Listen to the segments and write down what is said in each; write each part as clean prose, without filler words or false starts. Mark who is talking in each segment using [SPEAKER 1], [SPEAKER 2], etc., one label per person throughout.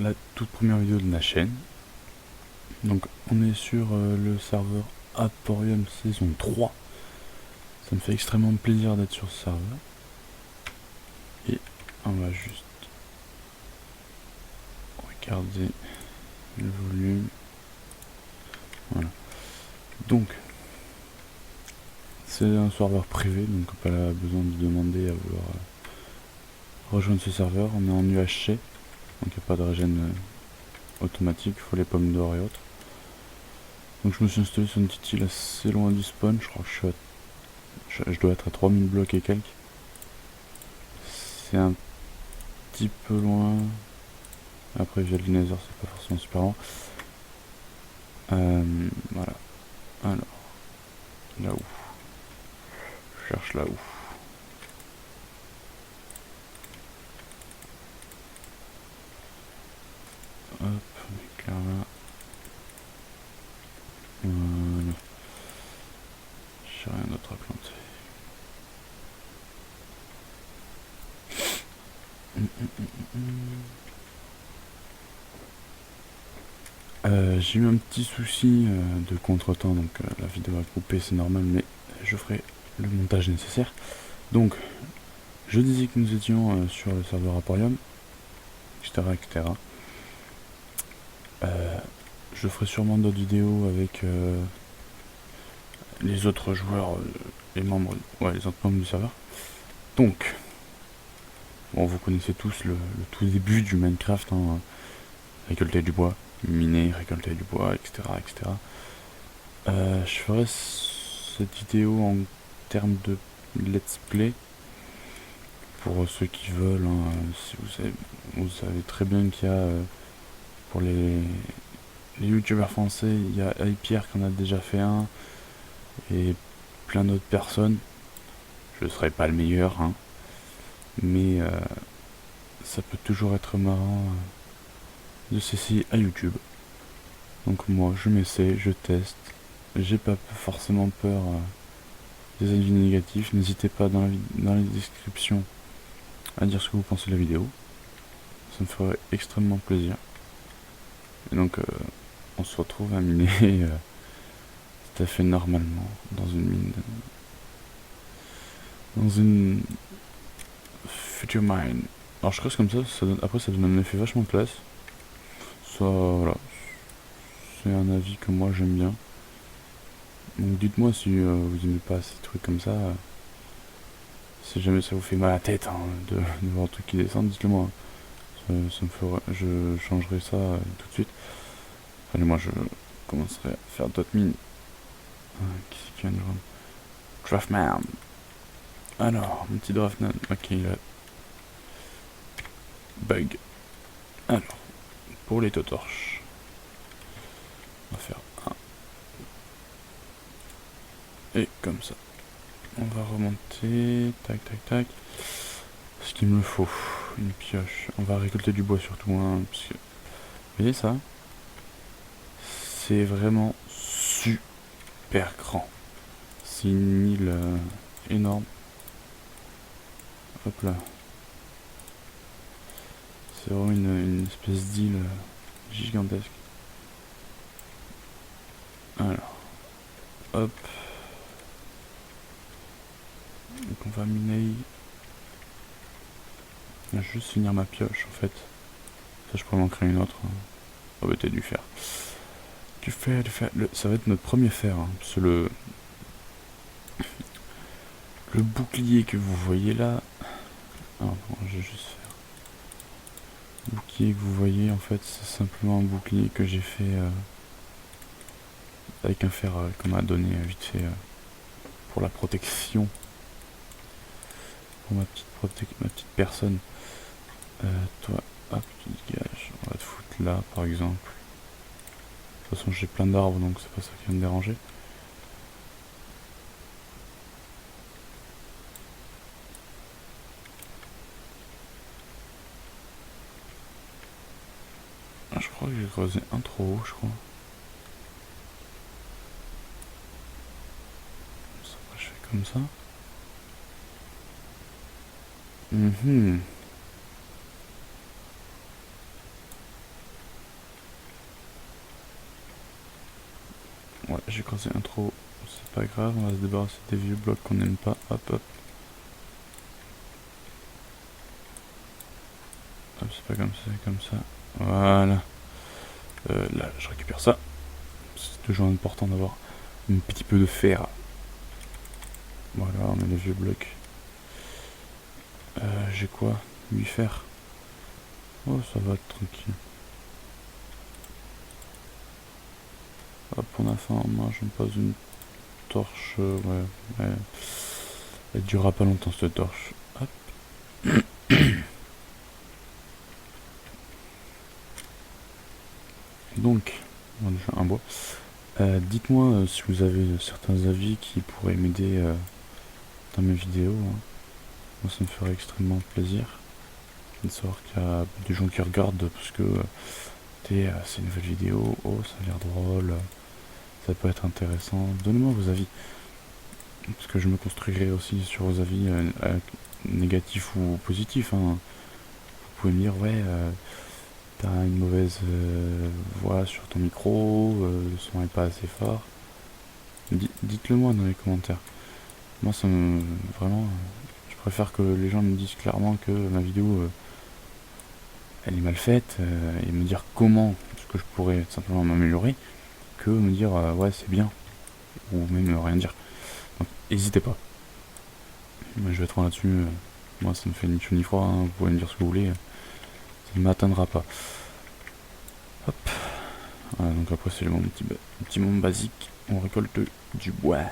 [SPEAKER 1] la toute première vidéo de la chaîne. Donc on est sur le serveur Aporium saison 3. Ça me fait extrêmement plaisir d'être sur ce serveur. Et on va juste regarder le volume. Voilà. Donc c'est un serveur privé, donc pas besoin de demander à vouloir rejoindre ce serveur. On est en UHC, donc il n'y a pas de régène automatique, il faut les pommes d'or et autres. Donc je me suis installé sur une petite île assez loin du spawn, je crois que je dois être à 3000 blocs et quelques. C'est un petit peu loin. Après via le Nether, c'est pas forcément super loin. Voilà. Alors, là où je cherche là où. Hop, on éclaire là. Voilà. J'ai rien d'autre à planter. J'ai eu un petit souci de contretemps, donc la vidéo a coupé, c'est normal, mais je ferai le montage nécessaire. Donc, je disais que nous étions sur le serveur Aporium, etc. etc. Je ferai sûrement d'autres vidéos avec les autres joueurs, les autres membres du serveur. Donc, bon, vous connaissez tous le tout début du Minecraft, hein, récolter du bois, miner, récolter du bois, etc. etc. Je ferai cette vidéo en termes de let's play pour ceux qui veulent. Hein, si vous savez très bien qu'il y a pour les youtubeurs français, il y a iPierre qui en a déjà fait un et plein d'autres personnes. Je serai pas le meilleur, hein, mais ça peut toujours être marrant de s'essayer à YouTube. Donc moi je m'essaie, je teste, j'ai pas forcément peur des avis négatifs. N'hésitez pas dans les descriptions à dire ce que vous pensez de la vidéo, ça me ferait extrêmement plaisir. Et donc on se retrouve à miner tout à fait normalement dans une mine, dans une future mine. Alors je creuse comme ça, après ça donne un effet vachement classe. Ça, voilà, c'est un avis que moi j'aime bien. Donc dites-moi si vous aimez pas ces trucs comme ça. Si jamais ça vous fait mal à la tête, hein, de voir un truc qui descend, dites-le moi. Ça me ferait, je changerai ça tout de suite. Allez, moi je commencerai à faire d'autres mines. Qui c'est qui vient de joindre? Draftman. Alors, mon petit Draftman. Ok, là. Bug. Alors, pour les torches, on va faire un. Et comme ça. On va remonter. Tac, tac, tac. Ce qu'il me faut, une pioche. On va récolter du bois surtout, hein, parce que... Vous voyez ça? C'est vraiment super grand. C'est une île énorme. Hop là. C'est vraiment une espèce d'île gigantesque. Alors, hop. Donc on va miner. Je vais juste finir ma pioche en fait. Ça je pourrais en créer une autre. Oh bah t'as du fer. Du fer. Ça va être notre premier fer. Hein, parce que le bouclier que vous voyez là. Alors je vais juste faire. Le bouclier que vous voyez en fait c'est simplement un bouclier que j'ai fait avec un fer qu'on m'a donné vite fait pour la protection. Pour ma petite personne. Toi, hop, tu dégages. On va te foutre là, par exemple. De toute façon, j'ai plein d'arbres, donc c'est pas ça qui va me déranger. Ah, je crois que j'ai creusé un trop haut, je crois. Ça, je fais comme ça. Ouais, j'ai creusé un trou. C'est pas grave, on va se débarrasser des vieux blocs qu'on n'aime pas. Hop, hop. Hop, c'est pas comme ça, c'est comme ça. Voilà. Là, je récupère ça. C'est toujours important d'avoir un petit peu de fer. Voilà, on met les vieux blocs. J'ai quoi? 8 fer. Oh, ça va être tranquille. Hop, on a faim. Moi, je me pose une torche. Ouais. Elle durera pas longtemps, cette torche. Hop. Donc, on a déjà un bois. Dites-moi si vous avez certains avis qui pourraient m'aider dans mes vidéos. Hein. Moi, ça me ferait extrêmement plaisir de savoir qu'il y a des gens qui regardent parce que c'est une nouvelle vidéo. Oh, ça a l'air drôle. Ça peut être intéressant. Donnez-moi vos avis. Parce que je me construirai aussi sur vos avis négatifs ou positifs. Hein. Vous pouvez me dire, ouais, t'as une mauvaise voix sur ton micro, le son est pas assez fort. Dites-le moi dans les commentaires. Moi, ça me. Vraiment, je préfère que les gens me disent clairement que ma vidéo elle est mal faite et me dire comment est-ce que je pourrais simplement m'améliorer que me dire ouais, c'est bien ou même rien dire. Donc, n'hésitez pas. Moi, je vais être là-dessus. Moi, ça me fait ni chaud ni froid. Hein, vous pouvez me dire ce que vous voulez. Ça ne m'atteindra pas. Hop. Voilà, donc après, c'est mon petit monde basique. On récolte du bois.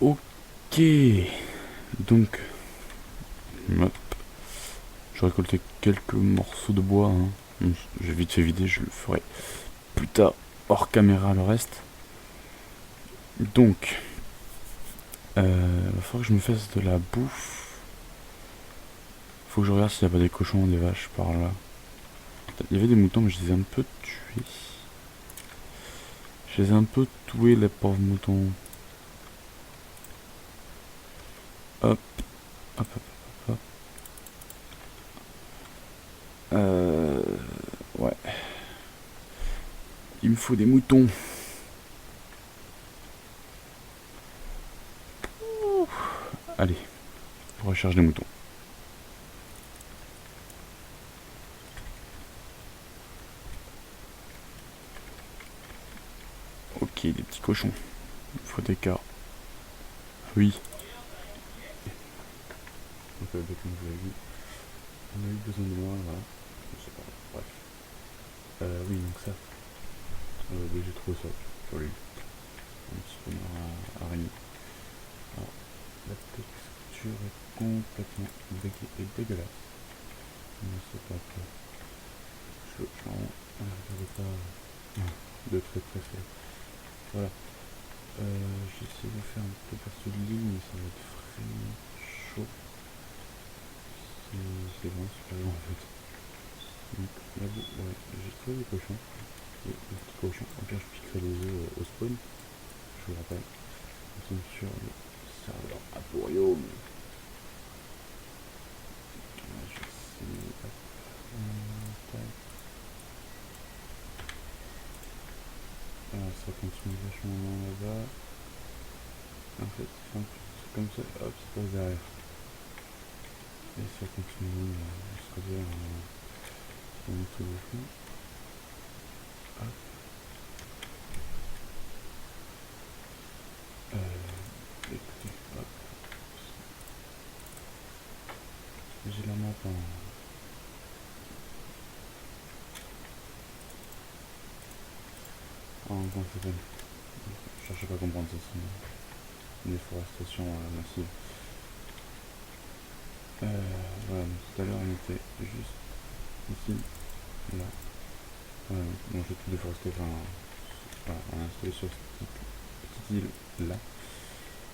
[SPEAKER 1] Ok. Donc, hop. J'ai récolté quelques morceaux de bois. Hein. J'ai vite fait vider, je le ferai plus tard hors caméra le reste. Donc, il va falloir que je me fasse de la bouffe. Faut que je regarde s'il n'y a pas des cochons ou des vaches par là. Il y avait des moutons, mais je les ai un peu tués. Je les ai un peu tués, les pauvres moutons. Hop, hop, hop, hop. Ouais. Il me faut des moutons. Allez, on recherche des moutons. Ok, des petits cochons. Il me faut des cas. Oui. Donc, comme vous l'avez vu, on a eu besoin de moi, voilà. Je sais pas, bref. Oui, donc ça. J'ai trouvé ça. Joli. Un petit peu noir araignée. Alors, la texture est complètement dégueulasse. Mais c'est pas grave. Je regarde pas de très près. Voilà. J'essaie de faire un peu partout de ligne, mais ça va être vraiment chaud. C'est bon, c'est pas grand en fait. Donc là, ouais, j'ai trouvé des cochons. Des petits cochons. En pire, je piquerai les œufs au spawn. Je vous rappelle. Nous sommes sur le serveur Aporium. Je vais essayer. Hop. Tac. Ça continue vachement loin là-bas. En fait, c'est un truc comme ça. Hop, ça passe derrière. Et ça continue jusqu'à dire un autre bouchon. Hop. Écoutez, hop. J'ai la map comment ça s'appelle. Je cherchais pas à comprendre ça, c'est une déforestation massive. Voilà, donc tout à l'heure on était juste ici, là. Bon, j'ai tout déforesté, enfin, voilà, on a installé sur cette petite île là.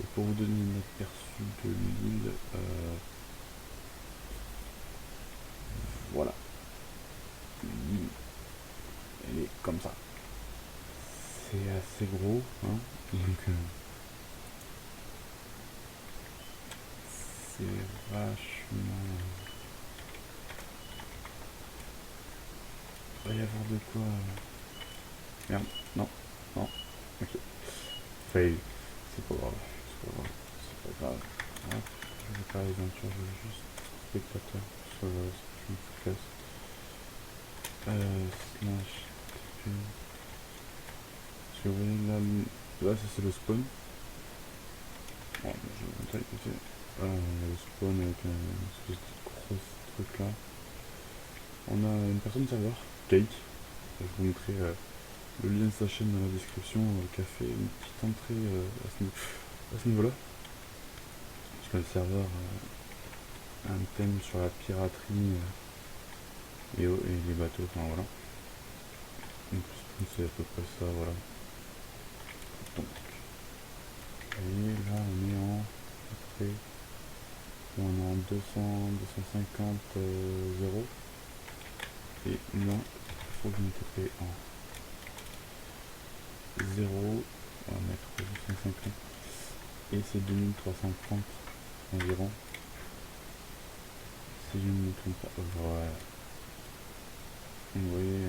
[SPEAKER 1] Et pour vous donner un aperçu de l'île, voilà, l'île, elle est comme ça. C'est assez gros, hein, donc c'est vachement... Il va y avoir de quoi... Merde, non, non, ok. Fail, c'est pas grave, c'est pas grave, c'est pas grave. Hop, je vais pas les aventures, je veux juste spectateur, ça va, je me casse. Slash TP. Parce que vous voyez là ça c'est le spawn. Bon, je vais vous montrer écoutez. Le spawn avec une espèce de gros truc là. On a une personne serveur, Cake. Je vais vous montrer le lien de sa chaîne dans la description, qui a fait une petite entrée à ce niveau-là. Parce que le serveur a un thème sur la piraterie et les bateaux, enfin voilà. Donc c'est à peu près ça, voilà. Donc, et là on est en après, on est en 200, 250 0. Et là, il faut que je me tape en 0, on va mettre 250. Et c'est 2330 environ. Si je ne me trompe pas, voilà. Vous voyez,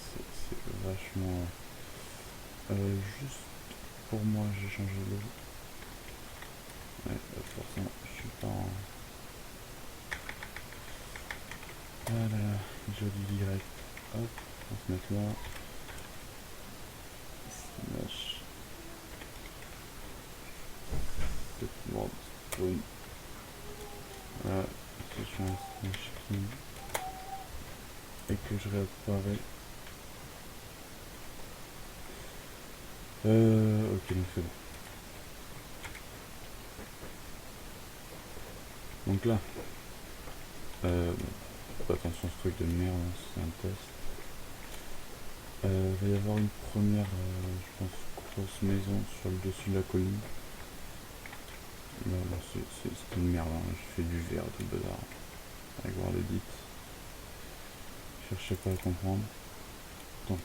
[SPEAKER 1] c'est vachement... juste pour moi, j'ai changé l'eau. Ouais, forcément, je suis pas en... Voilà, joli direct. Hop, on va se mettre là. Slash. Cette mode spawn. Voilà, si je fais un slash clean et que je réapparais. Ok, donc c'est bon. Donc là, attention ce truc de merde, hein, c'est un test. Il va y avoir une première, je pense, grosse maison sur le dessus de la colline. Là, c'est une merde, hein. Je fais du verre, tout le bazar. Avec voir le dit. Cherchez pas à comprendre. Donc,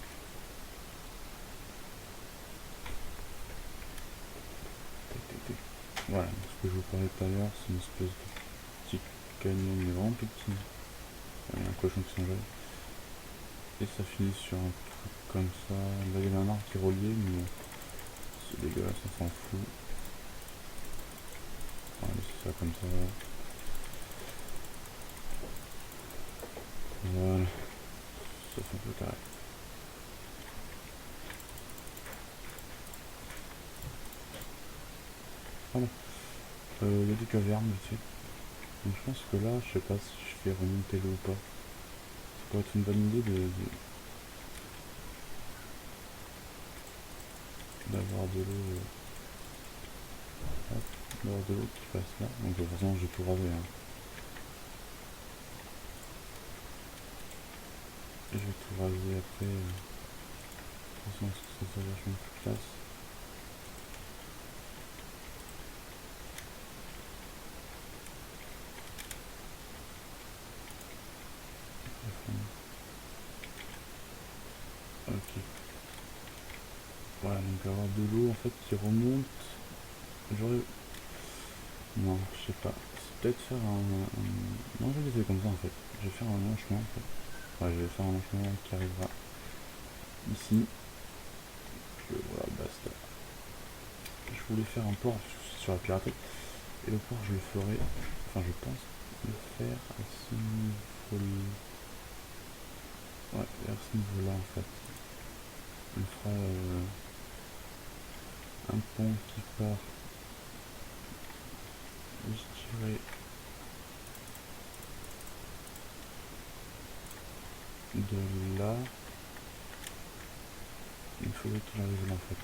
[SPEAKER 1] voilà, ce que je vous parlais tout à l'heure, c'est une espèce de petit canyon, mais vraiment tout petit. Il y a un cochon qui s'enlève. Et ça finit sur un truc comme ça. Là, il y avait un arbre qui est relié, mais c'est dégueulasse, on s'en fout. On va laisser ça comme ça. Voilà. Ça fait un peu carré. Voilà. Il y a des cavernes ici. Donc je pense que là, je sais pas si je fais remonter l'eau ou pas. Ça pourrait être une bonne idée d'avoir de l'eau. D'avoir de l'eau qui passe là. Donc de toute façon, j'ai tout rasé. Hein. Et je vais tout raser après. De toute façon, parce que ça vachement plus de place. Ok. Voilà, donc avoir de l'eau en fait qui remonte. J'aurais... Non, je sais pas. C'est peut-être faire Non, je vais laisser comme ça en fait. Je vais faire un long chemin en fait. Ouais, je vais faire un long chemin qui arrivera ici. Voilà, basta. Je voulais faire un port sur la piraterie. Et le port, je le ferai... Enfin, je pense le faire à ce niveau... Ouais, vers ce niveau-là en fait. On fera un pont qui part, je dirais, de là. Il faudrait qu'il arrive là en fait.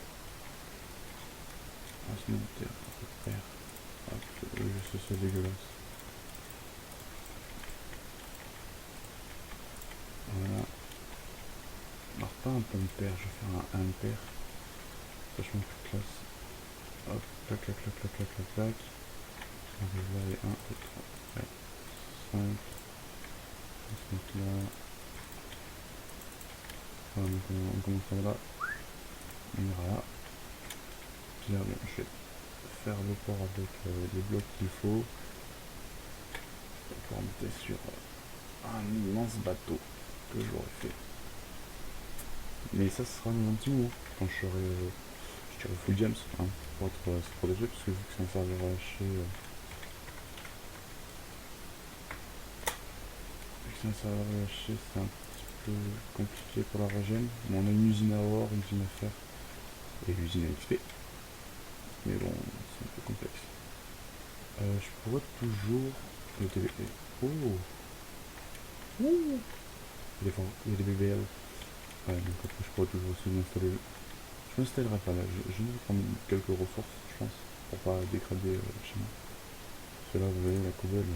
[SPEAKER 1] On va se monter à peu près. Hop, que ce soit dégueulasse. Voilà. Alors pas un pont pair, je vais faire un pair. vachement plus classe. Hop, clac, clac, clac, clac, clac, clac, clac. On arrive là et 1, 2, 3, 4, 5. On se met là. Voilà, donc on commence par là. On ira là. Puis là, bon, je vais faire le port avec les blocs qu'il faut. Pour monter sur un immense bateau que j'aurais fait. Mais ça sera dans un petit moment, quand je serai full James, hein, pour être se protéger, parce que vu que c'est un serveur relâché, c'est un petit peu compliqué pour la régène. Bon, on a une usine à or, une usine à fer, et l'usine à XP. Mais bon, c'est un peu complexe. Je pourrais toujours... Le TVP. Oh, ouh, il y a des BBL. Ouais, donc après je pourrais toujours aussi m'installer. Je m'installerai pas là, je vais prendre quelques ressources, je pense, pour pas dégrader chez moi. Parce que là, vous voyez, la couvelle,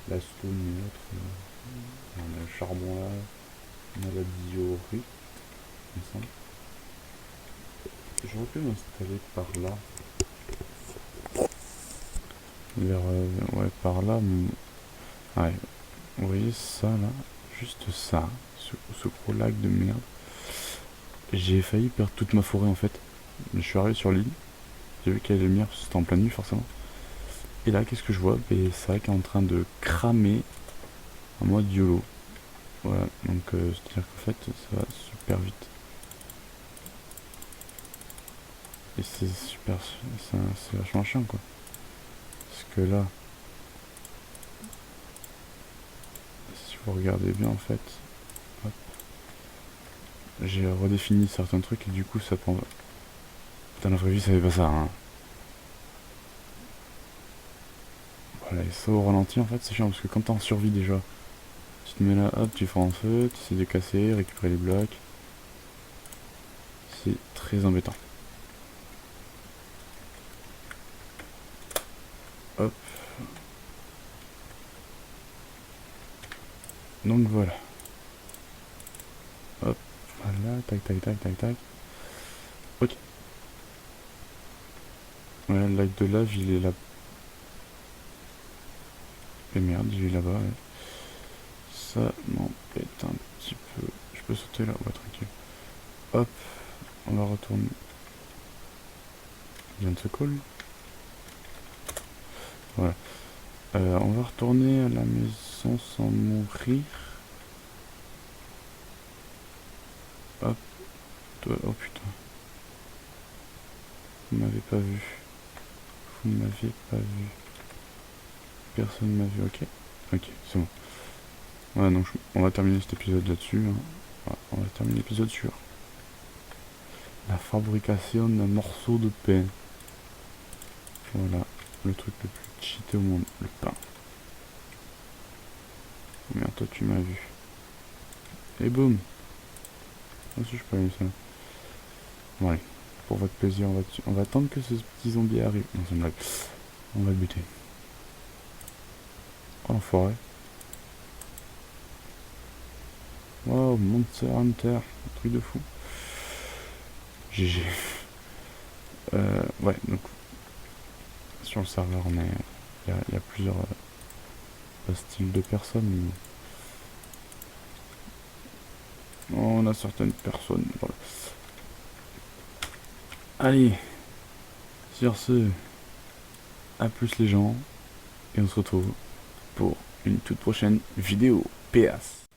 [SPEAKER 1] la stone et autres, on a le charbon là, on a la diorite, il me semble. J'aurais pu m'installer par là. Ouais, par là, ouais, vous voyez ça là, juste ça, ce gros lac de merde. J'ai failli perdre toute ma forêt en fait. Je suis arrivé sur l'île, j'ai vu qu'il y avait les lumières, c'était en pleine nuit forcément. Et là, qu'est-ce que je vois? C'est vrai qu'il est en train de cramer en mode YOLO. Voilà, donc c'est-à-dire qu'en fait, ça va super vite. Et c'est super, c'est vachement chiant quoi. Parce que là, si vous regardez bien en fait, hop, j'ai redéfini certains trucs et du coup ça prend... Putain, la vraie vie ça fait pas ça, hein. Voilà, et ça au ralenti en fait c'est chiant parce que quand t'es en survie déjà, tu te mets là, hop, tu fais un feu, tu essaies de casser, récupérer les blocs. C'est très embêtant. Hop. Donc voilà. Hop. Voilà. Tac, tac, tac, tac, tac. Ok. Ouais, le lac de lave, il est là. Et merde, il est là-bas. Ouais. Ça m'embête un petit peu. Je peux sauter là? Ouais, tranquille. Hop. On va retourner. Il vient de se coller. Voilà. On va retourner à la maison sans mourir. Hop. Oh putain. Vous m'avez pas vu. Vous ne m'avez pas vu. Personne m'a vu, ok. Ok, c'est bon. Voilà, donc on va terminer cet épisode là-dessus. Hein. Voilà, on va terminer l'épisode sur la fabrication d'un morceau de pain. Voilà, le truc le plus cheaté au monde, le pain. Merde, toi tu m'as vu. Et boum. Ah si, je peux aller ça. Bon allez, pour votre plaisir, on va attendre que ce petit zombie arrive. Non, c'est une blague. On va le buter. Oh l'enfoiré. Wow, Monster Hunter, un truc de fou. GG. Ouais, donc sur le serveur, il y a plusieurs styles de personnes. On a certaines personnes. Voilà. Allez, sur ce, à plus les gens, et on se retrouve pour une toute prochaine vidéo. PS.